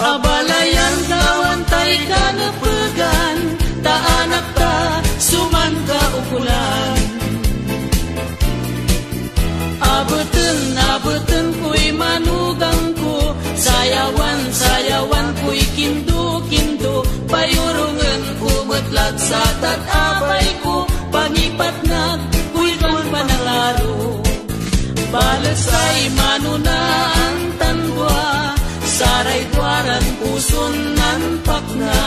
Abalayan kawan tay ka napagan, taanak ta suman ka ukulan. Abeten kuy manugang ko, sayawan kuy kindu, payurungan ko metlag sa tatapay ko, pangipat na kuy kon panalaro. Balasay manunaan tanwa, saray duaran puson nan pakna,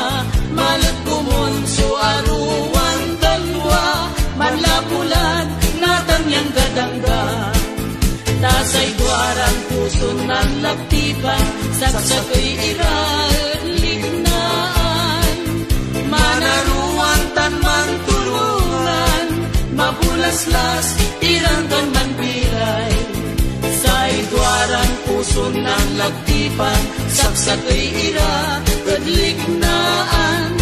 malat kumon so aruan dalwa, manlapulan natan yang gadangga. Tasay duaran puson nan laktipan, saksakay iraat lignaan, manaruan tan mantulungan, mabulaslas irantan manbilay. Say duaran puson nan laktipan, saksakay iraat lignaan,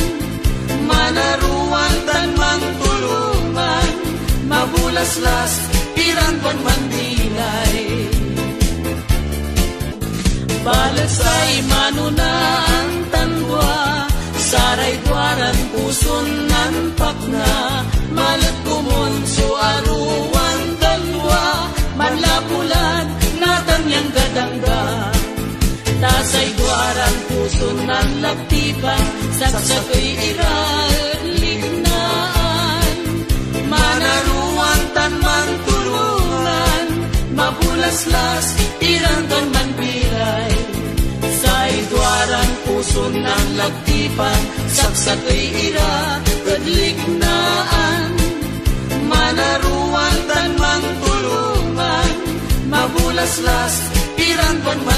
manaruan tan mantulungan, mabulaslas irantan manbilay. Balasay manunaan tanwa, saray duaran puson nan pakna, malat kumon so aruan dalwa, manlapulan natan yang gadangga. Tasay duaran puson nan laktipan, saksakay iraat lignaan, manaruan tan mantulungan, mabulaslas irantan manbilay. Say duaran puson ng laktipan, saksakay iraat lignaan, manaruan tan mantulungan, mabulaslas irantan manbilay.